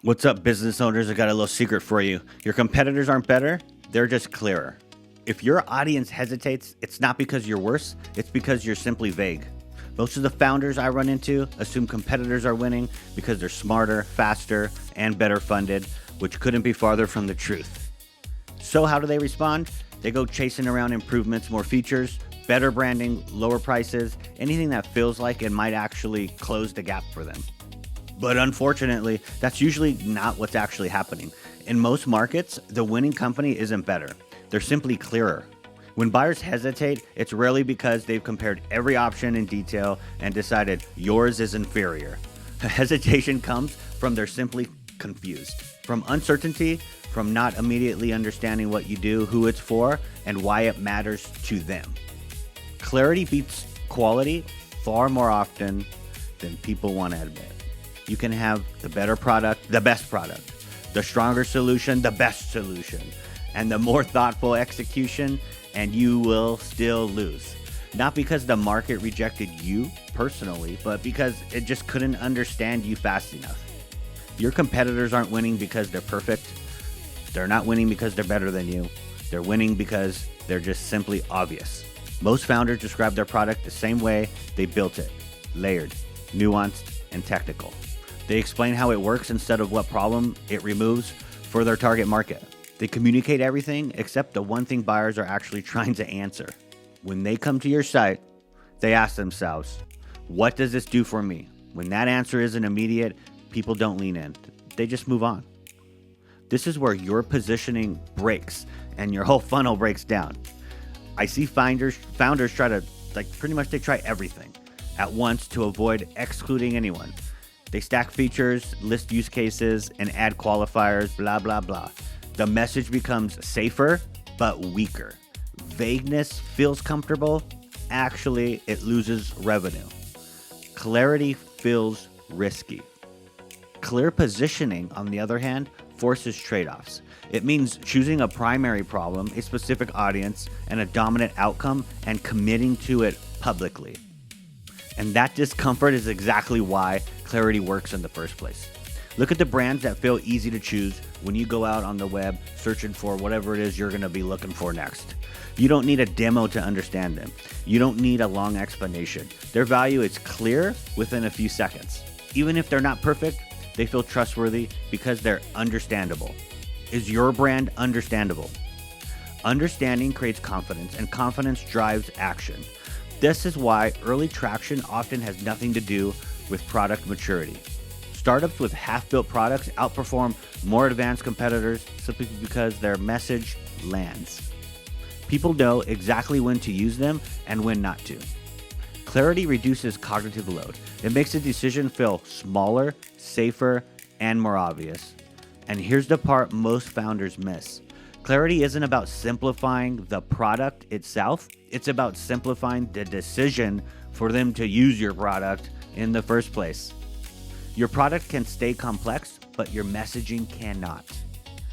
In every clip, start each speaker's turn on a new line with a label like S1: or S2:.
S1: What's up, business owners? I got a little secret for you. Your competitors aren't better, they're just clearer. If your audience hesitates, it's not because you're worse, it's because you're simply vague. Most of the founders I run into assume competitors are winning because they're smarter, faster, and better funded, which couldn't be farther from the truth. So, how do they respond? They go chasing around improvements, more features, better branding, lower prices, anything that feels like it might actually close the gap for them. But unfortunately, that's usually not what's actually happening. In most markets, the winning company isn't better. They're simply clearer. When buyers hesitate, it's rarely because they've compared every option in detail and decided yours is inferior. Hesitation comes from they're simply confused. From uncertainty, from not immediately understanding what you do, who it's for, and why it matters to them. Clarity beats quality far more often than people want to admit. You can have the better product, the best product, the stronger solution, the best solution, and the more thoughtful execution, and you will still lose. Not because the market rejected you personally, but because it just couldn't understand you fast enough. Your competitors aren't winning because they're perfect. They're not winning because they're better than you. They're winning because they're just simply obvious. Most founders describe their product the same way they built it: layered, nuanced, and technical. They explain how it works instead of what problem it removes for their target market. They communicate everything except the one thing buyers are actually trying to answer. When they come to your site, they ask themselves, what does this do for me? When that answer isn't immediate, people don't lean in. They just move on. This is where your positioning breaks and your whole funnel breaks down. I see founders try to, pretty much they try everything at once to avoid excluding anyone. They stack features, list use cases, and add qualifiers, blah, blah, blah. The message becomes safer, but weaker. Vagueness feels comfortable. Actually, it loses revenue. Clarity feels risky. Clear positioning, on the other hand, forces trade-offs. It means choosing a primary problem, a specific audience, and a dominant outcome, and committing to it publicly. And that discomfort is exactly why clarity works in the first place. Look at the brands that feel easy to choose when you go out on the web searching for whatever it is you're going to be looking for next. You don't need a demo to understand them. You don't need a long explanation. Their value is clear within a few seconds. Even if they're not perfect, they feel trustworthy because they're understandable. Is your brand understandable? Understanding creates confidence, and confidence drives action. This is why early traction often has nothing to do with product maturity. Startups with half-built products outperform more advanced competitors simply because their message lands. People know exactly when to use them and when not to. Clarity reduces cognitive load. It makes the decision feel smaller, safer, and more obvious. And here's the part most founders miss. Clarity isn't about simplifying the product itself. It's about simplifying the decision for them to use your product in the first place. Your product can stay complex, but your messaging cannot.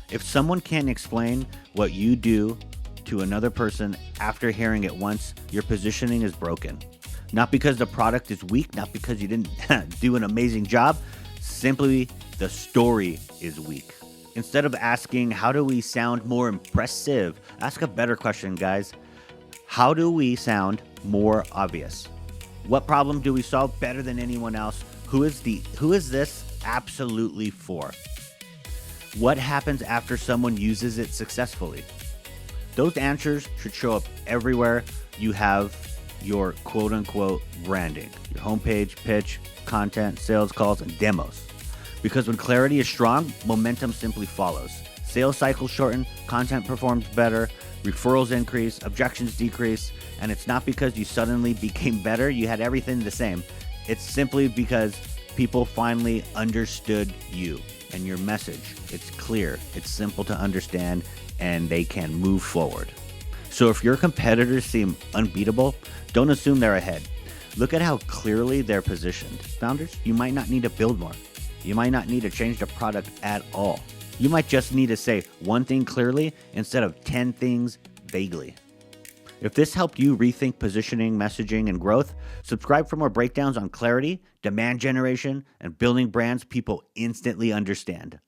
S1: If someone can't explain what you do to another person after hearing it once, your positioning is broken. Not because the product is weak, not because you didn't do an amazing job, simply the story is weak. Instead of asking, how do we sound more impressive? Ask a better question, guys. How do we sound more obvious? What problem do we solve better than anyone else? Who is this absolutely for? What happens after someone uses it successfully? Those answers should show up everywhere you have your quote-unquote branding, your homepage, pitch, content, sales calls, and demos. Because when clarity is strong, momentum simply follows. Sales cycles shorten, content performs better, referrals increase, objections decrease, and it's not because you suddenly became better, you had everything the same. It's simply because people finally understood you and your message. It's clear, it's simple to understand, and they can move forward. So if your competitors seem unbeatable, don't assume they're ahead. Look at how clearly they're positioned. Founders, you might not need to build more. You might not need to change the product at all. You might just need to say one thing clearly instead of 10 things vaguely. If this helped you rethink positioning, messaging, and growth, subscribe for more breakdowns on clarity, demand generation, and building brands people instantly understand.